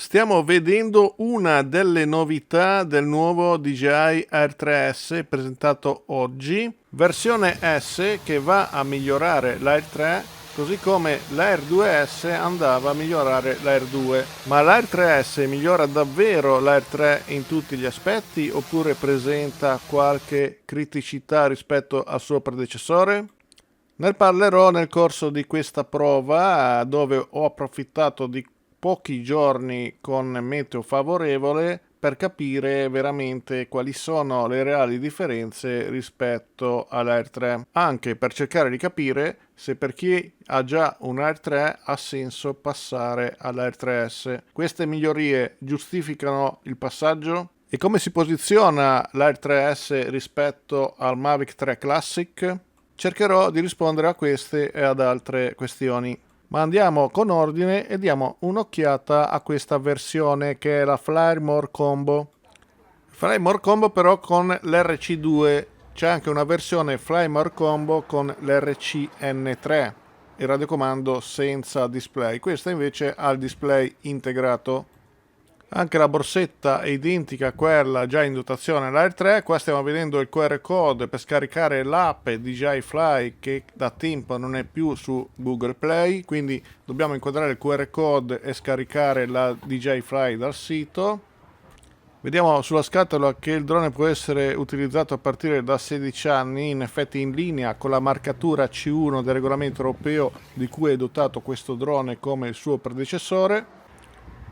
Stiamo vedendo una delle novità del nuovo DJI Air 3S presentato oggi, versione S che va a migliorare l'Air 3 così come l'Air 2S andava a migliorare l'Air 2. Ma l'Air 3S migliora davvero l'Air 3 in tutti gli aspetti oppure presenta qualche criticità rispetto al suo predecessore? Ne parlerò nel corso di questa prova dove ho approfittato di pochi giorni con meteo favorevole per capire veramente quali sono le reali differenze rispetto all'Air 3, anche per cercare di capire se per chi ha già un Air 3 ha senso passare all'Air 3S. Queste migliorie giustificano il passaggio? E come si posiziona l'Air 3S rispetto al Mavic 3 Classic? Cercherò di rispondere a queste e ad altre questioni. Ma andiamo con ordine e diamo un'occhiata a questa versione che è la Flymore Combo. Flymore Combo però con l'RC2, c'è anche una versione Flymore Combo con l'RCN3, il radiocomando senza display. Questa invece ha il display integrato. Anche la borsetta è identica a quella già in dotazione all'Air 3. Qua stiamo vedendo il QR code per scaricare l'app DJI Fly che da tempo non è più su Google Play, quindi dobbiamo inquadrare il QR code e scaricare la DJI Fly dal sito. Vediamo sulla scatola che il drone può essere utilizzato a partire da 16 anni, in effetti in linea con la marcatura C1 del regolamento europeo di cui è dotato questo drone come il suo predecessore.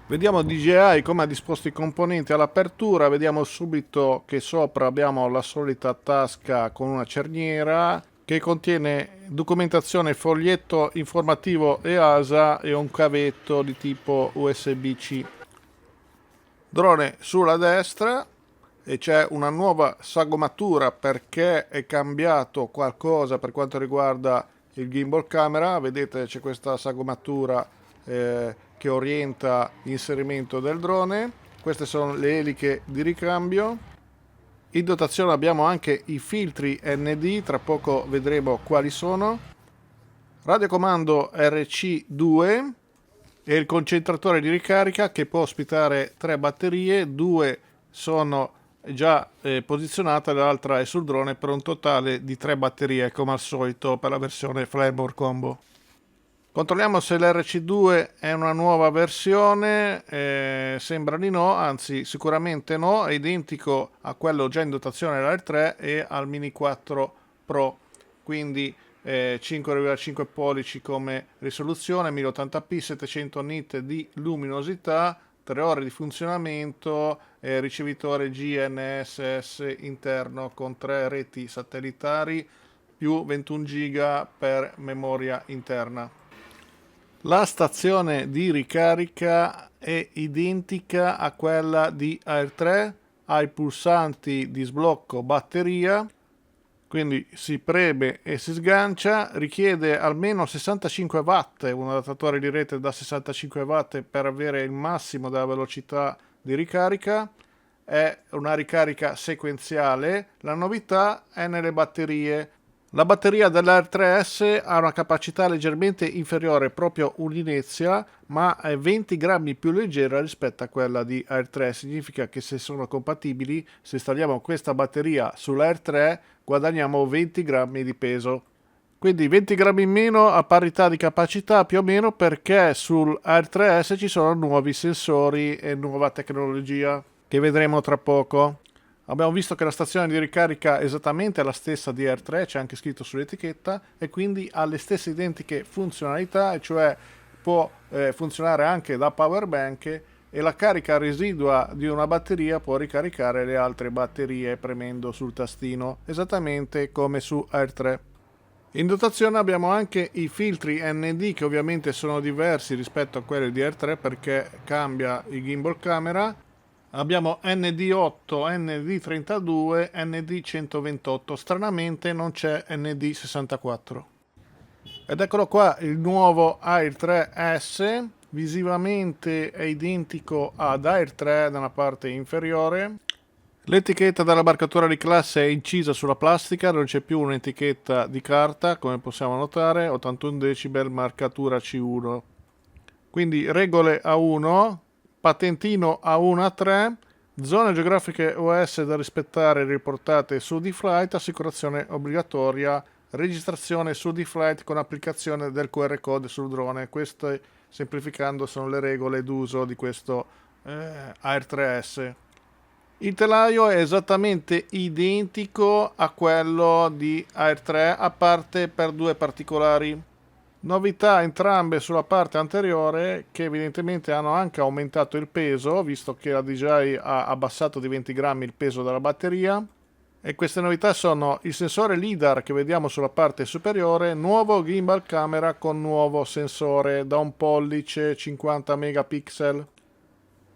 Vediamo DJI come ha disposto i componenti all'apertura, vediamo subito che sopra abbiamo la solita tasca con una cerniera che contiene documentazione, foglietto informativo EASA e un cavetto di tipo USB-C. Drone sulla destra e c'è una nuova sagomatura perché è cambiato qualcosa per quanto riguarda il gimbal camera. Vedete c'è questa sagomatura che orienta l'inserimento del drone. Queste sono le eliche di ricambio. In dotazione abbiamo anche i filtri ND, tra poco vedremo quali sono. Radiocomando RC2 e il concentratore di ricarica che può ospitare 3 batterie, 2 sono già posizionate, l'altra è sul drone per un totale di 3 batterie come al solito per la versione Flymore Combo. Controlliamo se l'RC2 è una nuova versione, sembra di no, anzi sicuramente no, è identico a quello già in dotazione dell'Air 3 e al Mini 4 Pro, quindi 5,5 pollici come risoluzione, 1080p, 700 nit di luminosità, 3 ore di funzionamento, ricevitore GNSS interno con 3 reti satellitari più 21 GB per memoria interna. La stazione di ricarica è identica a quella di Air 3, ha i pulsanti di sblocco batteria, quindi si preme e si sgancia, richiede almeno 65 watt, un adattatore di rete da 65 watt per avere il massimo della velocità di ricarica, è una ricarica sequenziale, la novità è nelle batterie. La batteria dell'Air 3S ha una capacità leggermente inferiore, proprio un'inezia, ma è 20 grammi più leggera rispetto a quella di Air 3. Significa che se sono compatibili, se installiamo questa batteria sull'Air 3, guadagniamo 20 grammi di peso. Quindi 20 grammi in meno a parità di capacità più o meno perché sull'Air 3S ci sono nuovi sensori e nuova tecnologia che vedremo tra poco. Abbiamo visto che la stazione di ricarica è esattamente la stessa di Air 3, c'è anche scritto sull'etichetta, e quindi ha le stesse identiche funzionalità, e cioè può funzionare anche da power bank e la carica residua di una batteria può ricaricare le altre batterie premendo sul tastino, esattamente come su Air 3. In dotazione abbiamo anche i filtri ND che ovviamente sono diversi rispetto a quelli di Air 3 perché cambia il gimbal camera. Abbiamo ND8, ND32, ND128, stranamente non c'è ND64. Ed eccolo qua il nuovo Air 3S, visivamente è identico ad Air 3 nella parte inferiore. L'etichetta della marcatura di classe è incisa sulla plastica, non c'è più un'etichetta di carta, come possiamo notare, 81 decibel marcatura C1. Quindi regole A1, patentino A1A3, zone geografiche OS da rispettare riportate su D-Flight, assicurazione obbligatoria, registrazione su D-Flight con applicazione del QR code sul drone. Queste, semplificando, sono le regole d'uso di questo AR3S. Il telaio è esattamente identico a quello di AR3, a parte per due particolari. Novità entrambe sulla parte anteriore, che evidentemente hanno anche aumentato il peso, visto che la DJI ha abbassato di 20 grammi il peso della batteria. E queste novità sono il sensore LiDAR che vediamo sulla parte superiore, nuovo gimbal camera con nuovo sensore da 1 pollice 50 megapixel.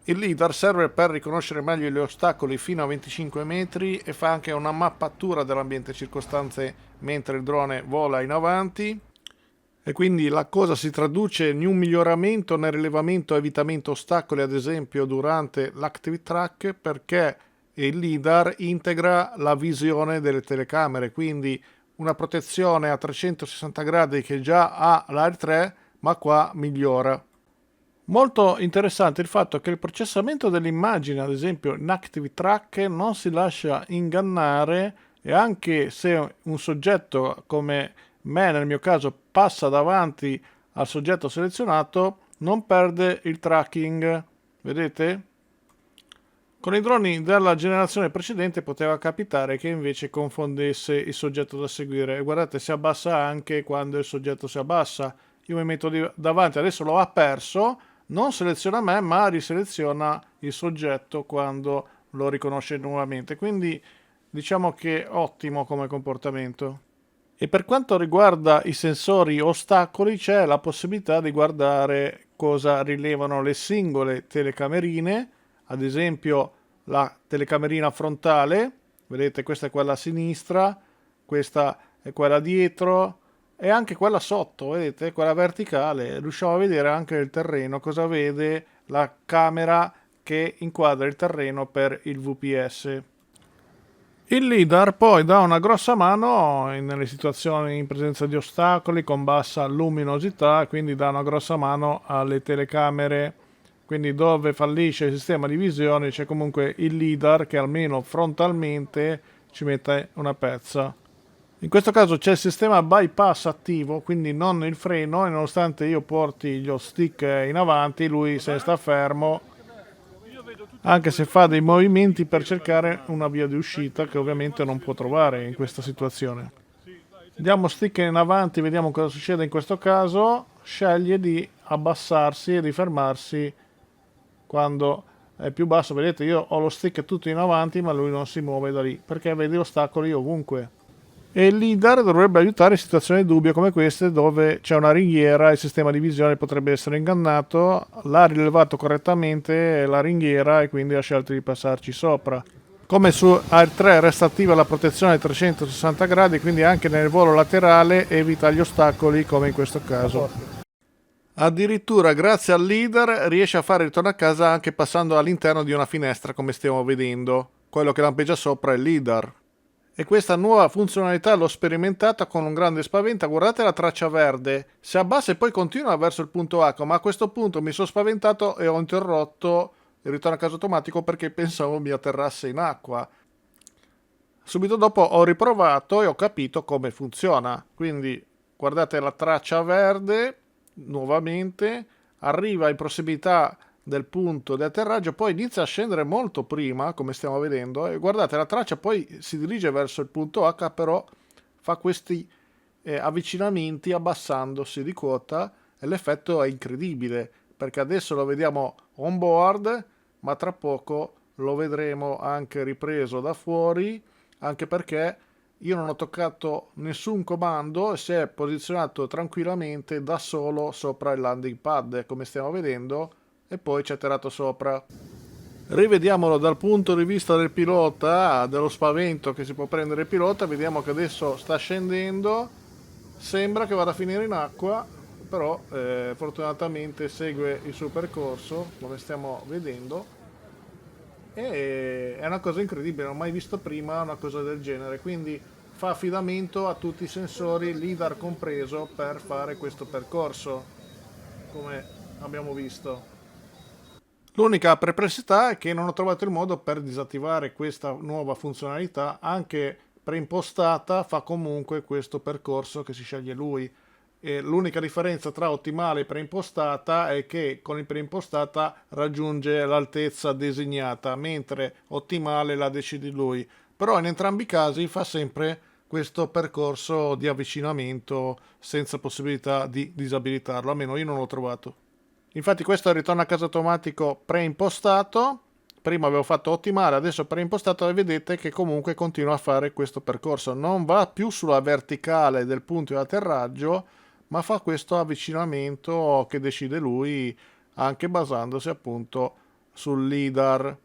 Il LiDAR serve per riconoscere meglio gli ostacoli fino a 25 metri e fa anche una mappatura dell'ambiente circostante mentre il drone vola in avanti. E quindi la cosa si traduce in un miglioramento nel rilevamento e evitamento ostacoli, ad esempio durante l'Active Track, perché il LiDAR integra la visione delle telecamere, quindi una protezione a 360 gradi che già ha l'Air 3, ma qua migliora. Molto interessante il fatto che il processamento dell'immagine, ad esempio in Active Track, non si lascia ingannare, e anche se un soggetto come me, nel mio caso, passa davanti al soggetto selezionato, non perde il tracking. Vedete? Con i droni della generazione precedente poteva capitare che invece confondesse il soggetto da seguire. E guardate, si abbassa anche quando il soggetto si abbassa. Io mi metto davanti, adesso lo ha perso, non seleziona me, ma riseleziona il soggetto quando lo riconosce nuovamente. Quindi diciamo che è ottimo come comportamento. E per quanto riguarda i sensori ostacoli, c'è la possibilità di guardare cosa rilevano le singole telecamerine, ad esempio la telecamerina frontale, vedete, questa è quella a sinistra, questa è quella dietro e anche quella sotto, vedete, quella verticale. Riusciamo a vedere anche il terreno, cosa vede la camera che inquadra il terreno per il VPS. Il LiDAR poi dà una grossa mano nelle situazioni in presenza di ostacoli con bassa luminosità, quindi dà una grossa mano alle telecamere. Quindi dove fallisce il sistema di visione c'è comunque il LiDAR che almeno frontalmente ci mette una pezza. In questo caso c'è il sistema bypass attivo, quindi non il freno, e nonostante io porti lo stick in avanti, lui se sta fermo, anche se fa dei movimenti per cercare una via di uscita che ovviamente non può trovare in questa situazione. Diamo stick in avanti, vediamo cosa succede in questo caso. Sceglie di abbassarsi e di fermarsi quando è più basso. Vedete, io ho lo stick tutto in avanti, ma lui non si muove da lì perché vede ostacoli ovunque. E il LiDAR dovrebbe aiutare in situazioni dubbie come queste, dove c'è una ringhiera e il sistema di visione potrebbe essere ingannato. L'ha rilevato correttamente la ringhiera e quindi ha scelto di passarci sopra. Come su Air 3 resta attiva la protezione a 360 gradi, quindi anche nel volo laterale evita gli ostacoli come in questo caso. Addirittura grazie al LiDAR riesce a fare ritorno a casa anche passando all'interno di una finestra, come stiamo vedendo. Quello che lampeggia sopra è il LiDAR. E questa nuova funzionalità l'ho sperimentata con un grande spavento. Guardate la traccia verde, si abbassa e poi continua verso il punto H, ma a questo punto mi sono spaventato e ho interrotto il ritorno a casa automatico perché pensavo mi atterrasse in acqua. Subito dopo ho riprovato e ho capito come funziona. Quindi guardate la traccia verde, nuovamente, arriva in prossimità del punto di atterraggio, poi inizia a scendere molto prima, come stiamo vedendo, e guardate la traccia poi si dirige verso il punto H, però fa questi avvicinamenti abbassandosi di quota e l'effetto è incredibile, perché adesso lo vediamo on board, ma tra poco lo vedremo anche ripreso da fuori, anche perché io non ho toccato nessun comando e si è posizionato tranquillamente da solo sopra il landing pad, come stiamo vedendo, e poi ci ha atterrato sopra. Rivediamolo dal punto di vista del pilota, dello spavento che si può prendere il pilota. Vediamo che adesso sta scendendo, sembra che vada a finire in acqua, però fortunatamente segue il suo percorso, come stiamo vedendo, e è una cosa incredibile, non ho mai visto prima una cosa del genere, quindi fa affidamento a tutti i sensori, LiDAR compreso, per fare questo percorso, come abbiamo visto. L'unica perplessità è che non ho trovato il modo per disattivare questa nuova funzionalità, anche preimpostata fa comunque questo percorso che si sceglie lui. E l'unica differenza tra ottimale e preimpostata è che con il preimpostata raggiunge l'altezza designata, mentre ottimale la decide lui. Però in entrambi i casi fa sempre questo percorso di avvicinamento senza possibilità di disabilitarlo, almeno io non l'ho trovato. Infatti questo è il ritorno a casa automatico preimpostato. Prima avevo fatto ottimale, adesso preimpostato e vedete che comunque continua a fare questo percorso. Non va più sulla verticale del punto di atterraggio, ma fa questo avvicinamento che decide lui, anche basandosi appunto sul LIDAR.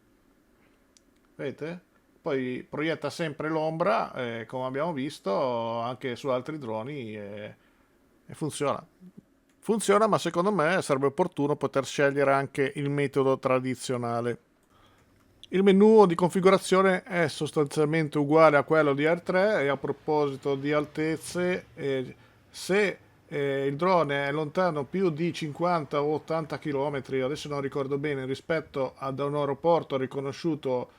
Vedete? Poi proietta sempre l'ombra, come abbiamo visto, anche su altri droni e funziona. Funziona, ma secondo me sarebbe opportuno poter scegliere anche il metodo tradizionale. Il menu di configurazione è sostanzialmente uguale a quello di R3 e a proposito di altezze, se il drone è lontano più di 50 o 80 km, adesso non ricordo bene, rispetto ad un aeroporto riconosciuto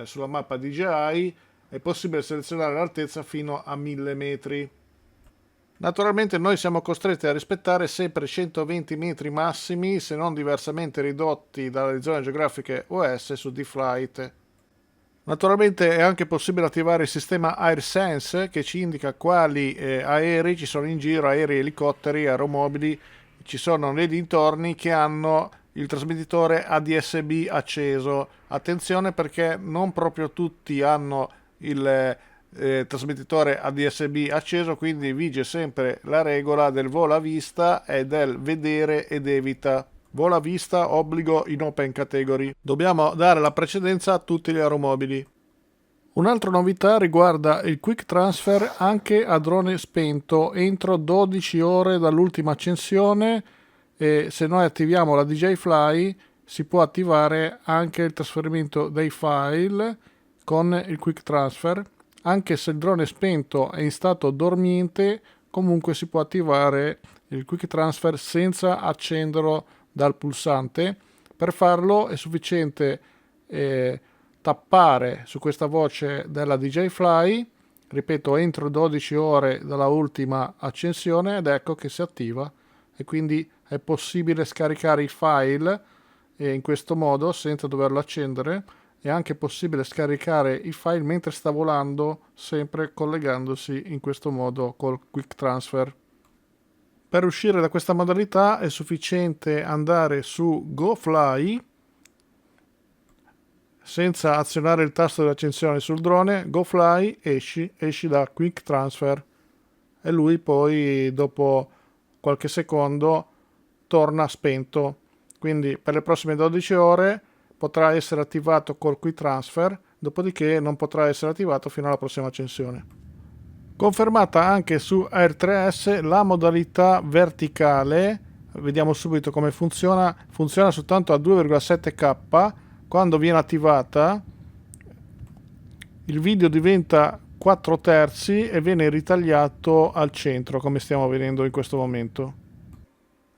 sulla mappa DJI, è possibile selezionare l'altezza fino a 1000 metri. Naturalmente noi siamo costretti a rispettare sempre 120 metri massimi, se non diversamente ridotti dalle zone geografiche OS su D-Flight. Naturalmente è anche possibile attivare il sistema AirSense che ci indica quali aerei ci sono in giro, aerei, elicotteri, aeromobili, ci sono nei dintorni che hanno il trasmettitore ADS-B acceso. Attenzione perché non proprio tutti hanno il trasmettitore ADS-B acceso, quindi vige sempre la regola del vola a vista e del vedere ed evita. Vola a vista, obbligo in open category. Dobbiamo dare la precedenza a tutti gli aeromobili. Un'altra novità riguarda il quick transfer anche a drone spento entro 12 ore dall'ultima accensione, e se noi attiviamo la DJI Fly si può attivare anche il trasferimento dei file con il quick transfer. Anche se il drone è spento e in stato dormiente, comunque si può attivare il quick transfer senza accenderlo dal pulsante. Per farlo è sufficiente tappare su questa voce della DJI Fly, ripeto, entro 12 ore dalla ultima accensione, ed ecco che si attiva, e quindi è possibile scaricare i file in questo modo senza doverlo accendere. È anche possibile scaricare i file mentre sta volando, sempre collegandosi in questo modo col quick transfer. Per uscire da questa modalità è sufficiente andare su GoFly senza azionare il tasto dell'accensione sul drone. GoFly, esci da quick transfer, e lui poi dopo qualche secondo torna spento. Quindi per le prossime 12 ore potrà essere attivato col quick transfer, dopodiché non potrà essere attivato fino alla prossima accensione. Confermata anche su Air 3S la modalità verticale. Vediamo subito come funziona. Funziona soltanto a 2,7K. Quando viene attivata il video diventa 4 terzi e viene ritagliato al centro, come stiamo vedendo in questo momento.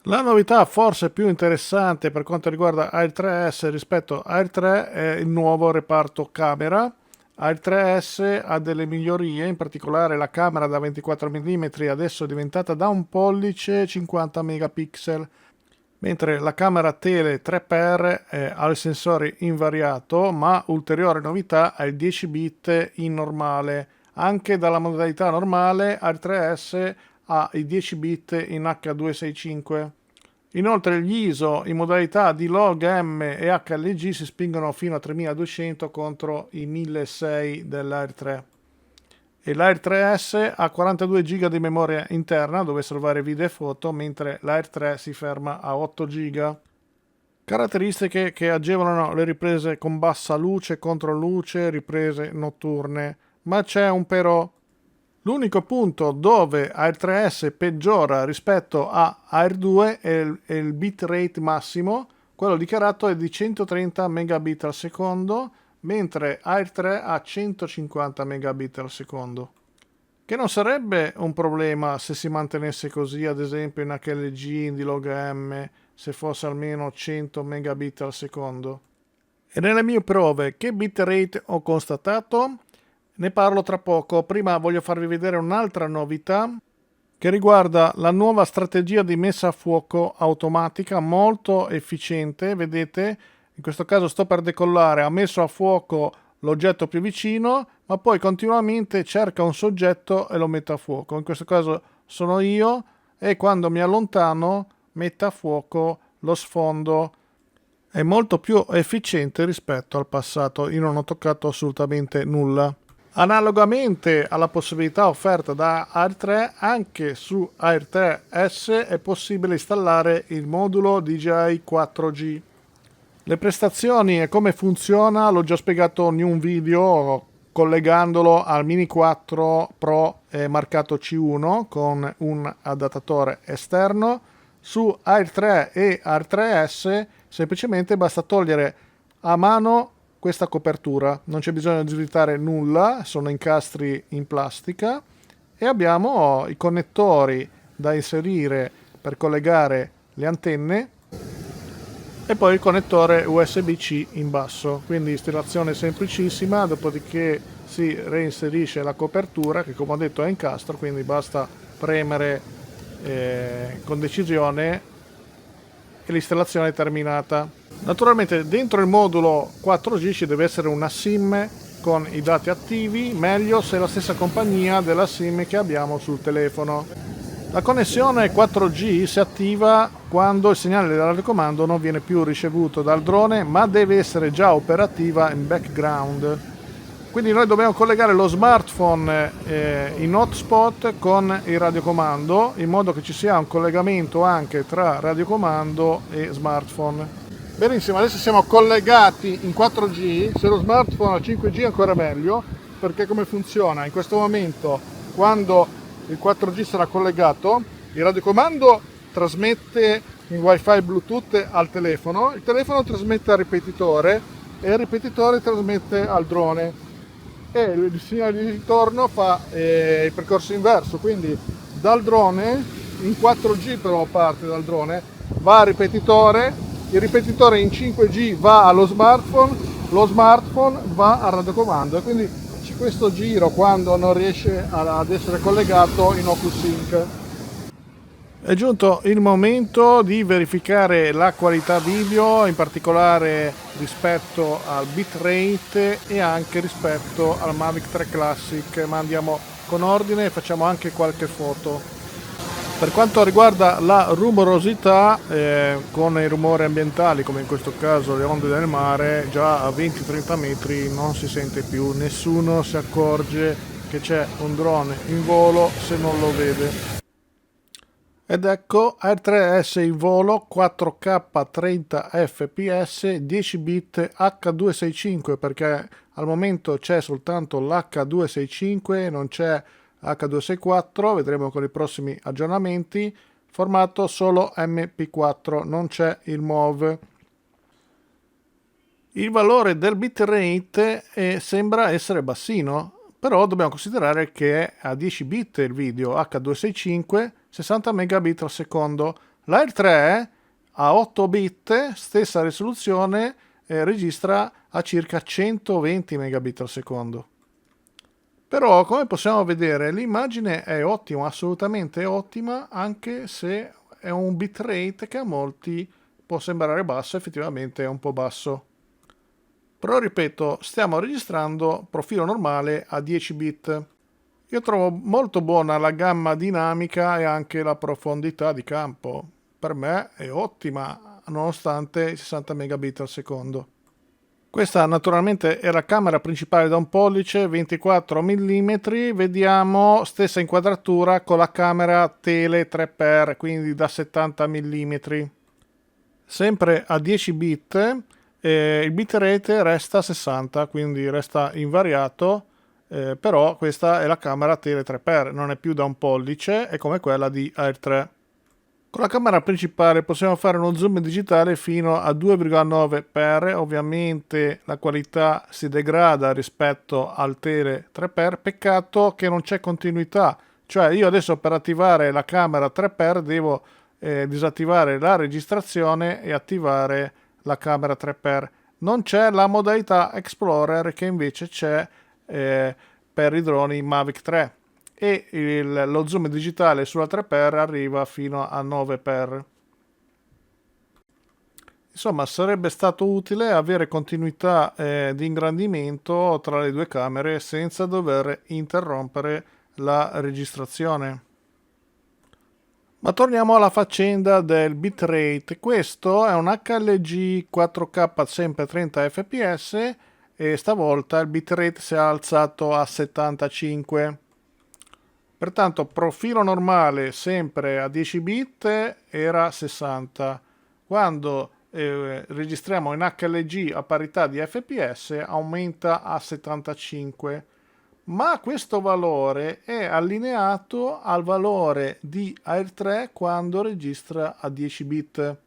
La novità forse più interessante per quanto riguarda Air 3S rispetto a Air 3 è il nuovo reparto camera. Air 3S ha delle migliorie, in particolare la camera da 24 mm adesso è diventata da 1 pollice 50 megapixel, mentre la camera tele 3x ha il sensore invariato, ma ulteriore novità è il 10 bit in normale. Anche dalla modalità normale Air 3S ha i 10 bit in H265. Inoltre gli ISO in modalità di log M e HLG si spingono fino a 3200 contro i 1600 dell'Air 3. E l'Air 3S ha 42 GB di memoria interna dove salvare video e foto, mentre l'Air 3 si ferma a 8 GB. Caratteristiche che agevolano le riprese con bassa luce, controluce, riprese notturne. Ma c'è un però. L'unico punto dove Air 3S peggiora rispetto a Air 2 è il bitrate massimo. Quello dichiarato è di 130 megabit al secondo, mentre Air 3 ha 150 megabit al secondo. Che non sarebbe un problema se si mantenesse così, ad esempio in HLG, in D-Log M, se fosse almeno 100 megabit al secondo. E nelle mie prove che bitrate ho constatato? Ne parlo tra poco. Prima voglio farvi vedere un'altra novità che riguarda la nuova strategia di messa a fuoco automatica, molto efficiente. Vedete, in questo caso sto per decollare, ha messo a fuoco l'oggetto più vicino, ma poi continuamente cerca un soggetto e lo mette a fuoco. In questo caso sono io, e quando mi allontano mette a fuoco lo sfondo. È molto più efficiente rispetto al passato. Io non ho toccato assolutamente nulla. Analogamente alla possibilità offerta da Air 3, anche su Air 3S è possibile installare il modulo DJI 4G. Le prestazioni e come funziona l'ho già spiegato in un video collegandolo al Mini 4 Pro marcato C1 con un adattatore esterno. Su Air 3 e Air 3S semplicemente basta togliere a mano questa copertura, non c'è bisogno di svitare nulla, sono incastri in plastica, e abbiamo i connettori da inserire per collegare le antenne e poi il connettore USB-C in basso, quindi installazione semplicissima. Dopodiché si reinserisce la copertura che, come ho detto, è incastro, quindi basta premere con decisione e l'installazione è terminata. Naturalmente dentro il modulo 4G ci deve essere una SIM con i dati attivi, meglio se è la stessa compagnia della SIM che abbiamo sul telefono. La connessione 4G si attiva quando il segnale del radiocomando non viene più ricevuto dal drone, ma deve essere già operativa in background. Quindi noi dobbiamo collegare lo smartphone in hotspot con il radiocomando, in modo che ci sia un collegamento anche tra radiocomando e smartphone. Benissimo, adesso siamo collegati in 4G. Se lo smartphone ha 5G è ancora meglio, perché come funziona? In questo momento, quando il 4G sarà collegato, il radiocomando trasmette in wifi Bluetooth al telefono, il telefono trasmette al ripetitore e il ripetitore trasmette al drone, e il segnale di ritorno fa il percorso inverso, quindi dal drone, in 4G però parte dal drone, va al ripetitore, il ripetitore in 5G va allo smartphone, lo smartphone va al radiocomando, e quindi c'è questo giro quando non riesce ad essere collegato in OcuSync. È giunto il momento di verificare la qualità video, in particolare rispetto al bitrate e anche rispetto al Mavic 3 Classic, ma andiamo con ordine e facciamo anche qualche foto. Per quanto riguarda la rumorosità, con i rumori ambientali, come in questo caso le onde del mare, già a 20-30 metri non si sente più, nessuno si accorge che c'è un drone in volo se non lo vede. Ed ecco Air 3S in volo, 4K 30 fps, 10 bit H265, perché al momento c'è soltanto l'H265, non c'è H264, vedremo con i prossimi aggiornamenti. Formato solo MP4, non c'è il MOV. Il valore del bitrate sembra essere bassino, però dobbiamo considerare che è a 10 bit il video H265, 60 megabit al secondo. L'Air 3 a 8 bit, stessa risoluzione, registra a circa 120 megabit al secondo. Però, come possiamo vedere, l'immagine è ottima, assolutamente ottima, anche se è un bitrate che a molti può sembrare basso, effettivamente è un po' basso. Però ripeto, stiamo registrando profilo normale a 10 bit. Io trovo molto buona la gamma dinamica e anche la profondità di campo. Per me è ottima, nonostante i 60 megabit al secondo. Questa naturalmente è la camera principale da 1 pollice, 24 mm. Vediamo stessa inquadratura con la camera tele 3x, quindi da 70 mm. Sempre a 10 bit. Il bitrate resta a 60, quindi resta invariato, però questa è la camera tele 3x, non è più da 1 pollice, è come quella di Air 3. Con la camera principale possiamo fare uno zoom digitale fino a 2,9x, ovviamente la qualità si degrada rispetto al tele 3x, peccato che non c'è continuità, cioè io adesso per attivare la camera 3x devo disattivare la registrazione e attivare la camera 3x. Non c'è la modalità Explorer che invece c'è per i droni Mavic 3 e lo zoom digitale sulla 3x arriva fino a 9x. Insomma, sarebbe stato utile avere continuità di ingrandimento tra le due camere senza dover interrompere la registrazione. Ma torniamo alla faccenda del bitrate. Questo è un HLG 4K sempre 30 fps e stavolta il bitrate si è alzato a 75. Pertanto profilo normale sempre a 10 bit era 60. Quando registriamo in HLG a parità di fps aumenta a 75. Ma questo valore è allineato al valore di Air 3 quando registra a 10 bit.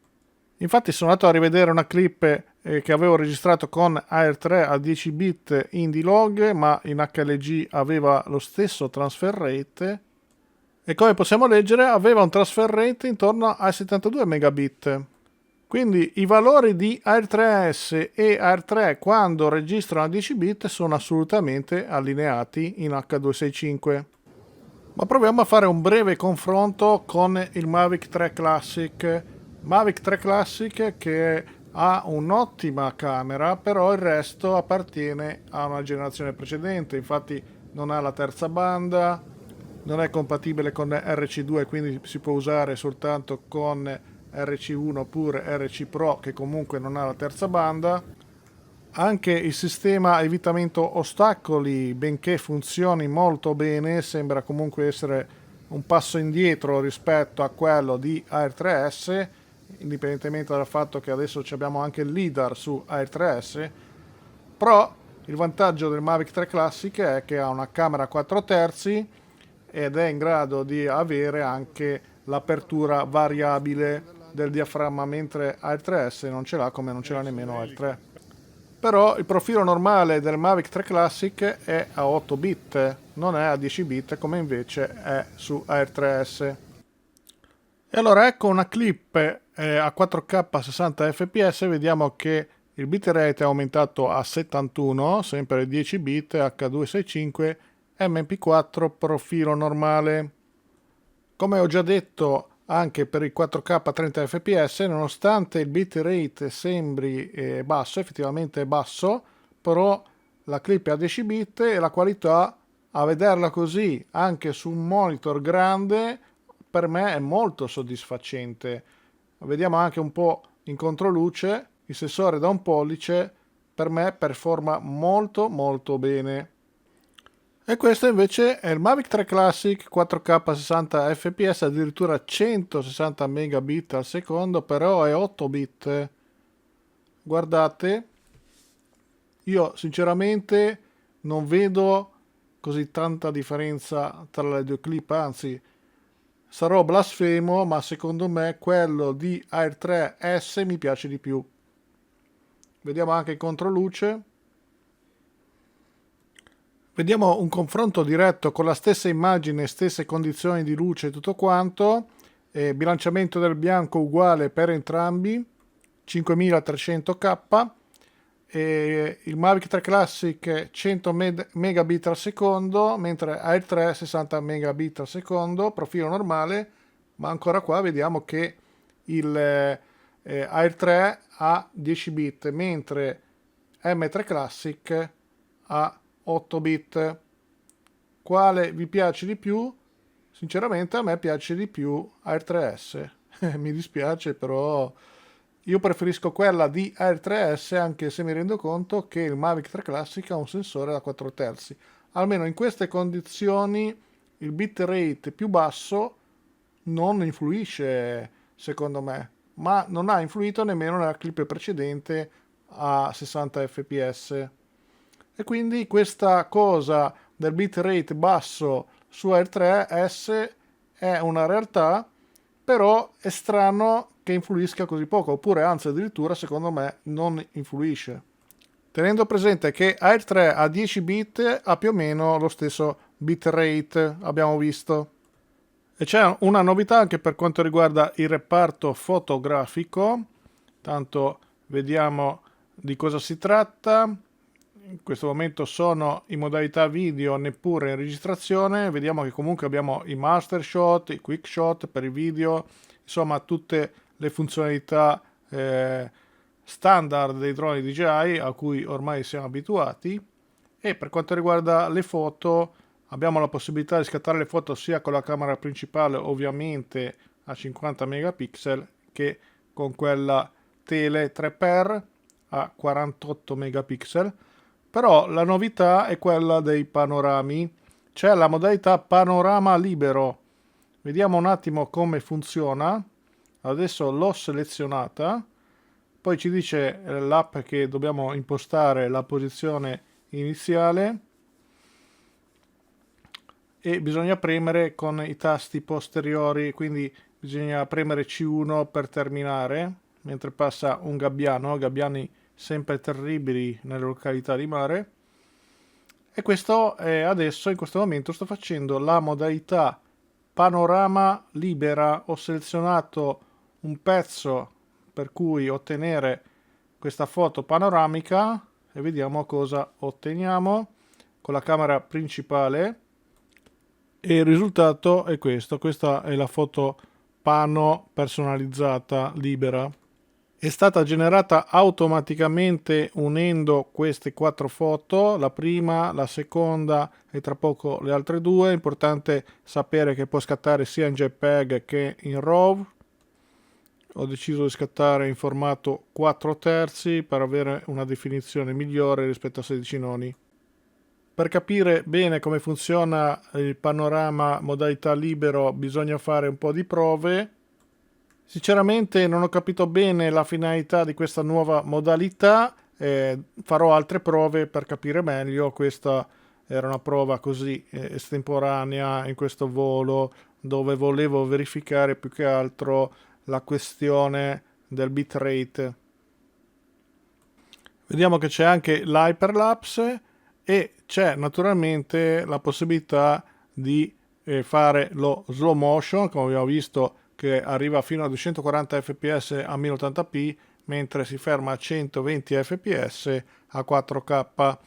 Infatti sono andato a rivedere una clip che avevo registrato con Air 3 a 10 bit in D-Log, ma in HLG aveva lo stesso transfer rate e come possiamo leggere aveva un transfer rate intorno ai 72 megabit. Quindi i valori di Air 3S e Air 3 quando registrano a 10 bit sono assolutamente allineati in H265. Ma proviamo a fare un breve confronto con il Mavic 3 Classic. Mavic 3 Classic che ha un'ottima camera, però il resto appartiene a una generazione precedente, infatti non ha la terza banda, non è compatibile con RC2, quindi si può usare soltanto con RC1 oppure RC Pro, che comunque non ha la terza banda. Anche il sistema evitamento ostacoli, benché funzioni molto bene, sembra comunque essere un passo indietro rispetto a quello di Air 3S, indipendentemente dal fatto che adesso abbiamo anche il LiDAR su Air 3S. Però il vantaggio del Mavic 3 Classic è che ha una camera 4 terzi ed è in grado di avere anche l'apertura variabile del diaframma, mentre Air 3S non ce l'ha, come non ce l'ha nemmeno Air 3. Però il profilo normale del Mavic 3 Classic è a 8 bit, non è a 10 bit come invece è su Air 3S. E allora ecco una clip a 4K a 60 fps, vediamo che il bitrate è aumentato a 71, sempre 10 bit, H265, MP4 profilo normale. Come ho già detto anche per il 4K a 30 fps, nonostante il bitrate sembri basso, effettivamente è basso, però la clip è a 10 bit e la qualità, a vederla così anche su un monitor grande, per me è molto soddisfacente. Vediamo anche un po' in controluce, il sensore da 1 pollice per me performa molto molto bene. E questo invece è il Mavic 3 Classic 4K 60 fps, addirittura 160 megabit al secondo, però è 8 bit. Guardate, io sinceramente non vedo così tanta differenza tra le due clip, anzi sarò blasfemo, ma secondo me quello di Air 3S mi piace di più. Vediamo anche il controluce. Vediamo un confronto diretto con la stessa immagine, stesse condizioni di luce e tutto quanto. Bilanciamento del bianco uguale per entrambi, 5300K. Il Mavic 3 Classic 100 megabit al secondo, mentre Air 3 60 megabit al secondo, profilo normale, ma ancora qua vediamo che il Air 3 ha 10 bit, mentre M3 Classic ha 8 bit. Quale vi piace di più? Sinceramente a me piace di più Air 3S. Mi dispiace, però io preferisco quella di Air 3S, anche se mi rendo conto che il Mavic 3 Classic ha un sensore da 4 terzi. Almeno in queste condizioni il bitrate più basso non influisce, secondo me, ma non ha influito nemmeno nella clip precedente a 60 fps. E quindi questa cosa del bitrate basso su Air 3S è una realtà, però è strano che influisca così poco, oppure anzi addirittura secondo me non influisce. Tenendo presente che Air 3 a 10 bit ha più o meno lo stesso bitrate, abbiamo visto. E c'è una novità anche per quanto riguarda il reparto fotografico, tanto vediamo di cosa si tratta. In questo momento sono in modalità video, neppure in registrazione. Vediamo che comunque abbiamo i master shot, i quick shot per i video, insomma tutte le funzionalità standard dei droni DJI a cui ormai siamo abituati. E per quanto riguarda le foto, abbiamo la possibilità di scattare le foto sia con la camera principale, ovviamente a 50 megapixel, che con quella tele 3x a 48 megapixel. Però la novità è quella dei panorami. C'è la modalità panorama libero. Vediamo un attimo come funziona. Adesso l'ho selezionata. Poi ci dice l'app che dobbiamo impostare la posizione iniziale e bisogna premere con i tasti posteriori, quindi bisogna premere C1 per terminare mentre passa un gabbiano, gabbiani sempre terribili nelle località di mare. E questo è adesso, in questo momento sto facendo la modalità panorama libera. Ho selezionato un pezzo per cui ottenere questa foto panoramica e vediamo cosa otteniamo con la camera principale. E il risultato è questo. Questa è la foto pano personalizzata libera. È stata generata automaticamente unendo queste 4 foto, la prima, la seconda e tra poco le altre due. È importante sapere che può scattare sia in JPEG che in RAW. Ho deciso di scattare in formato 4 terzi per avere una definizione migliore rispetto a 16 noni. Per capire bene come funziona il panorama modalità libero bisogna fare un po' di prove. Sinceramente non ho capito bene la finalità di questa nuova modalità, farò altre prove per capire meglio. Questa era una prova così estemporanea in questo volo dove volevo verificare più che altro la questione del bitrate. Vediamo che c'è anche l'hyperlapse e c'è naturalmente la possibilità di fare lo slow motion, come abbiamo visto, che arriva fino a 240 fps a 1080p, mentre si ferma a 120 fps a 4K.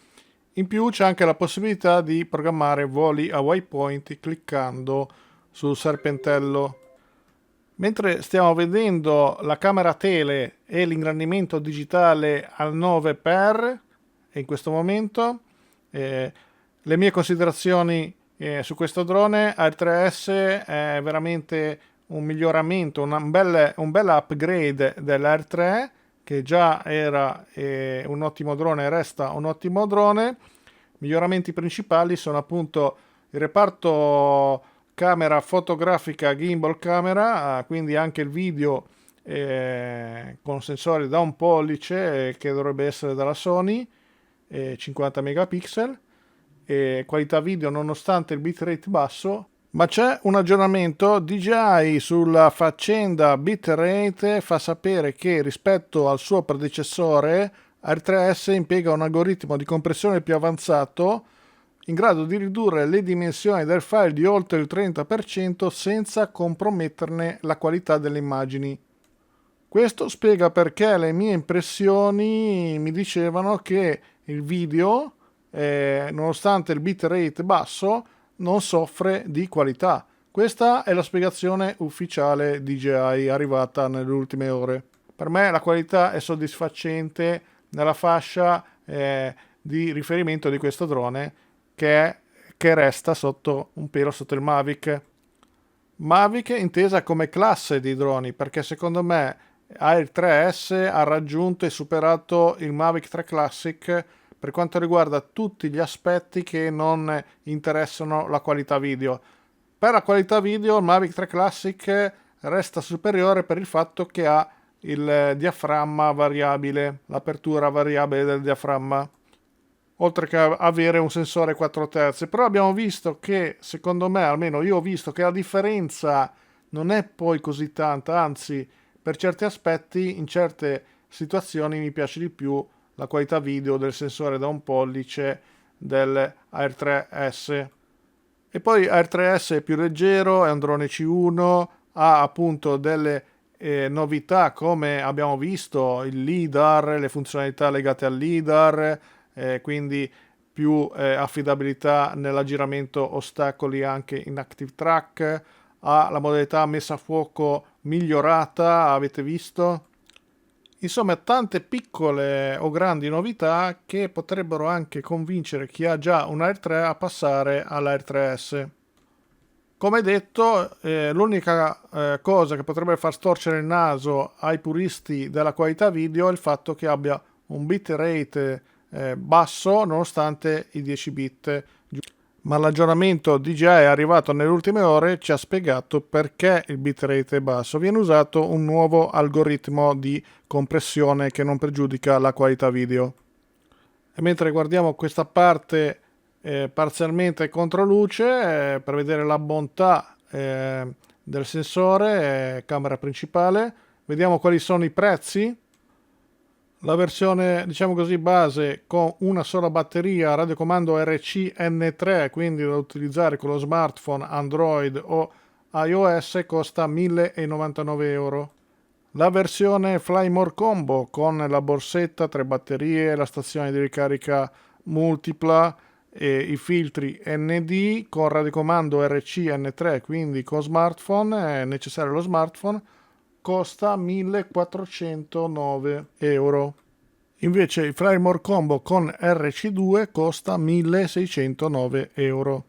In più c'è anche la possibilità di programmare voli a waypoint cliccando sul serpentello. Mentre stiamo vedendo la camera tele e l'ingrandimento digitale al 9x in questo momento, le mie considerazioni su questo drone Air 3S è veramente un miglioramento, un bel upgrade dell'Air 3 che già era un ottimo drone e resta un ottimo drone. Miglioramenti principali sono appunto il reparto camera fotografica gimbal camera, quindi anche il video con sensori da 1 pollice che dovrebbe essere dalla Sony, 50 megapixel, qualità video nonostante il bitrate basso. Ma c'è un aggiornamento. DJI sulla faccenda bitrate fa sapere che rispetto al suo predecessore Air 3S impiega un algoritmo di compressione più avanzato in grado di ridurre le dimensioni del file di oltre il 30% senza comprometterne la qualità delle immagini. Questo spiega perché le mie impressioni mi dicevano che il video, nonostante il bitrate basso, non soffre di qualità. Questa è la spiegazione ufficiale DJI arrivata nelle ultime ore. Per me la qualità è soddisfacente nella fascia di riferimento di questo drone che resta sotto un pelo sotto il Mavic. Mavic intesa come classe di droni, perché secondo me Air 3S ha raggiunto e superato il Mavic 3 Classic per quanto riguarda tutti gli aspetti che non interessano la qualità video. Per la qualità video il Mavic 3 Classic resta superiore per il fatto che ha il diaframma variabile, l'apertura variabile del diaframma, oltre che avere un sensore 4 terzi. Però abbiamo visto che, secondo me, almeno io ho visto che la differenza non è poi così tanta, anzi per certi aspetti, in certe situazioni mi piace di più la qualità video del sensore da 1 pollice del Air 3S. E poi Air 3S è più leggero, è un drone C1, ha appunto delle novità come abbiamo visto, il LiDAR, le funzionalità legate al LiDAR, quindi più affidabilità nell'aggiramento ostacoli anche in Active Track, ha la modalità messa a fuoco migliorata, avete visto? Insomma, tante piccole o grandi novità che potrebbero anche convincere chi ha già un Air 3 a passare all'Air 3S. Come detto, l'unica cosa che potrebbe far storcere il naso ai puristi della qualità video è il fatto che abbia un bitrate basso nonostante i 10 bit. Ma l'aggiornamento DJI è arrivato nelle ultime ore, ci ha spiegato perché il bitrate è basso. Viene usato un nuovo algoritmo di compressione che non pregiudica la qualità video. E mentre guardiamo questa parte parzialmente contro luce per vedere la bontà del sensore, camera principale, vediamo quali sono i prezzi. La versione, diciamo così, base con una sola batteria radiocomando RCN3, quindi da utilizzare con lo smartphone Android o iOS, costa 1099 euro. La versione Flymore Combo con la borsetta, 3 batterie, la stazione di ricarica multipla e i filtri ND con radiocomando RCN3, quindi con smartphone, è necessario lo smartphone, costa 1409 euro. Invece il Flymore Combo con RC2 costa 1609 euro.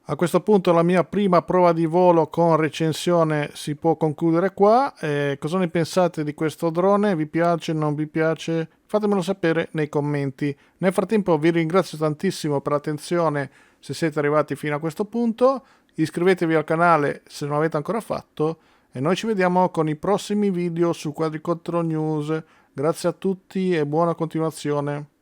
A questo punto la mia prima prova di volo con recensione si può concludere qua. Cosa ne pensate di questo drone? Vi piace, non vi piace? Fatemelo sapere nei commenti. Nel frattempo vi ringrazio tantissimo per l'attenzione se siete arrivati fino a questo punto. Iscrivetevi al canale se non l'avete ancora fatto e noi ci vediamo con i prossimi video su Quadricontro News. Grazie a tutti e buona continuazione.